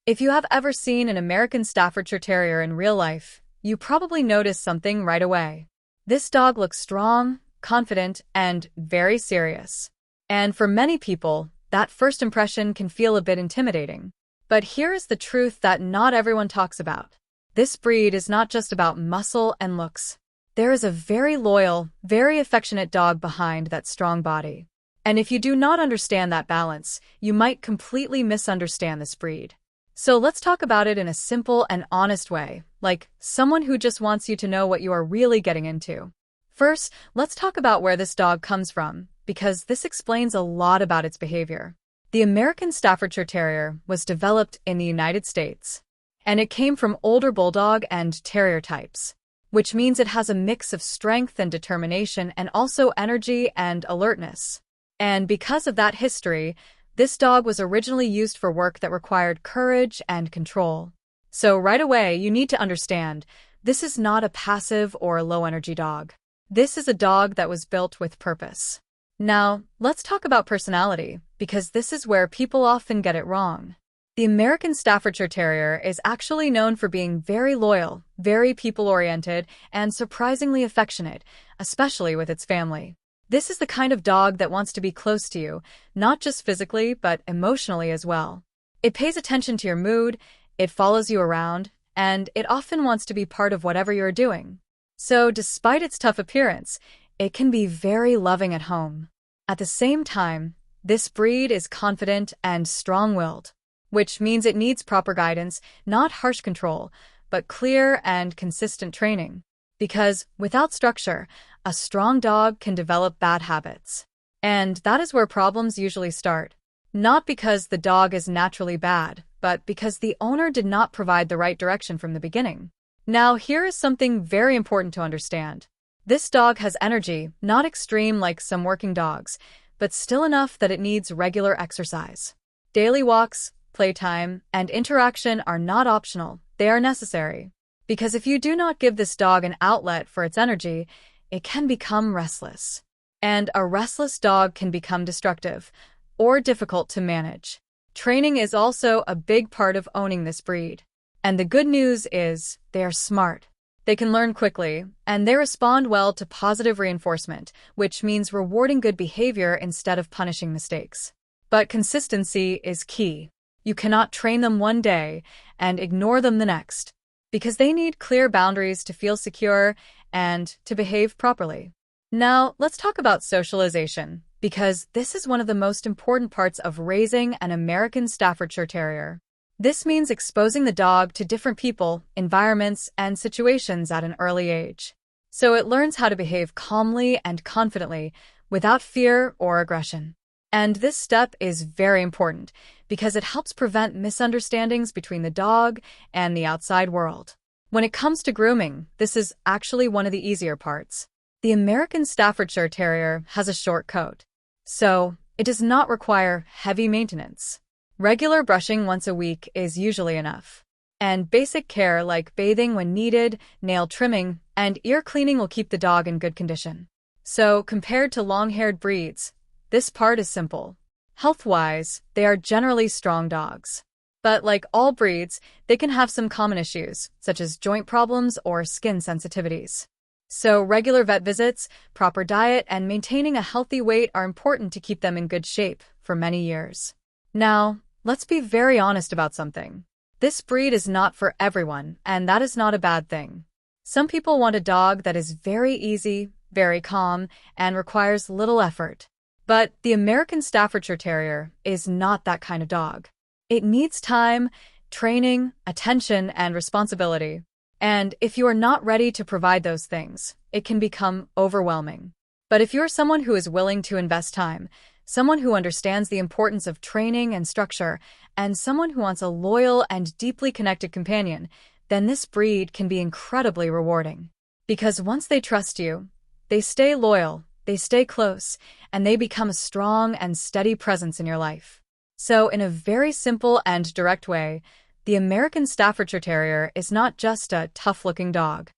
If you have ever seen an American Staffordshire Terrier in real life, you probably noticed something right away. This dog looks strong, confident, and very serious. And for many people, that first impression can feel a bit intimidating. But here is the truth that not everyone talks about. This breed is not just about muscle and looks. There is a very loyal, very affectionate dog behind that strong body. And if you do not understand that balance, you might completely misunderstand this breed. So let's talk about it in a simple and honest way, like someone who just wants you to know what you are really getting into. First, let's talk about where this dog comes from, because this explains a lot about its behavior. The American Staffordshire Terrier was developed in the United States, and it came from older bulldog and terrier types, which means it has a mix of strength and determination and also energy and alertness. And because of that history, this dog was originally used for work that required courage and control. So right away, you need to understand, this is not a passive or low-energy dog. This is a dog that was built with purpose. Now, let's talk about personality, because this is where people often get it wrong. The American Staffordshire Terrier is actually known for being very loyal, very people-oriented, and surprisingly affectionate, especially with its family. This is the kind of dog that wants to be close to you, not just physically, but emotionally as well. It pays attention to your mood, it follows you around, and it often wants to be part of whatever you're doing. So, despite its tough appearance, it can be very loving at home. At the same time, this breed is confident and strong-willed, which means it needs proper guidance, not harsh control, but clear and consistent training. Because without structure, a strong dog can develop bad habits. And that is where problems usually start. Not because the dog is naturally bad, but because the owner did not provide the right direction from the beginning. Now, here is something very important to understand. This dog has energy, not extreme like some working dogs, but still enough that it needs regular exercise. Daily walks, playtime, and interaction are not optional, they are necessary. Because if you do not give this dog an outlet for its energy, it can become restless. And a restless dog can become destructive or difficult to manage. Training is also a big part of owning this breed. And the good news is, they are smart. They can learn quickly, and they respond well to positive reinforcement, which means rewarding good behavior instead of punishing mistakes. But consistency is key. You cannot train them one day and ignore them the next, because they need clear boundaries to feel secure and to behave properly. Now, let's talk about socialization, because this is one of the most important parts of raising an American Staffordshire Terrier. This means exposing the dog to different people, environments, and situations at an early age. So it learns how to behave calmly and confidently, without fear or aggression. And this step is very important because it helps prevent misunderstandings between the dog and the outside world. When it comes to grooming, this is actually one of the easier parts. The American Staffordshire Terrier has a short coat, so it does not require heavy maintenance. Regular brushing once a week is usually enough. And basic care like bathing when needed, nail trimming, and ear cleaning will keep the dog in good condition. So, compared to long-haired breeds, this part is simple. Health-wise, they are generally strong dogs. But like all breeds, they can have some common issues, such as joint problems or skin sensitivities. So regular vet visits, proper diet, and maintaining a healthy weight are important to keep them in good shape for many years. Now, let's be very honest about something. This breed is not for everyone, and that is not a bad thing. Some people want a dog that is very easy, very calm, and requires little effort. But the American Staffordshire Terrier is not that kind of dog. It needs time, training, attention, and responsibility. And if you are not ready to provide those things, it can become overwhelming. But if you're someone who is willing to invest time, someone who understands the importance of training and structure, and someone who wants a loyal and deeply connected companion, then this breed can be incredibly rewarding. Because once they trust you, they stay loyal, they stay close, and they become a strong and steady presence in your life. So, in a very simple and direct way, the American Staffordshire Terrier is not just a tough-looking dog.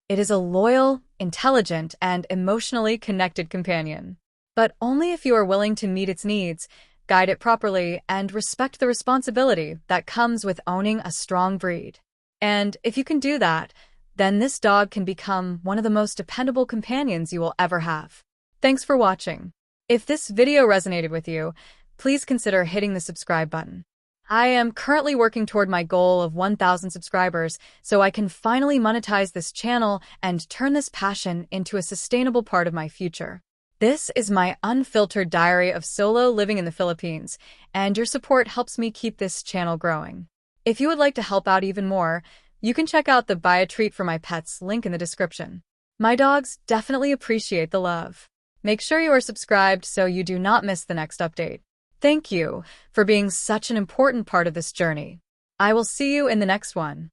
It is a loyal, intelligent, and emotionally connected companion. But only if you are willing to meet its needs, guide it properly, and respect the responsibility that comes with owning a strong breed. And if you can do that, then this dog can become one of the most dependable companions you will ever have. Thanks for watching. If this video resonated with you, please consider hitting the subscribe button. I am currently working toward my goal of 1,000 subscribers so I can finally monetize this channel and turn this passion into a sustainable part of my future. This is my unfiltered diary of solo living in the Philippines, and your support helps me keep this channel growing. If you would like to help out even more, you can check out the Buy a Treat for My Pets link in the description. My dogs definitely appreciate the love. Make sure you are subscribed so you do not miss the next update. Thank you for being such an important part of this journey. I will see you in the next one.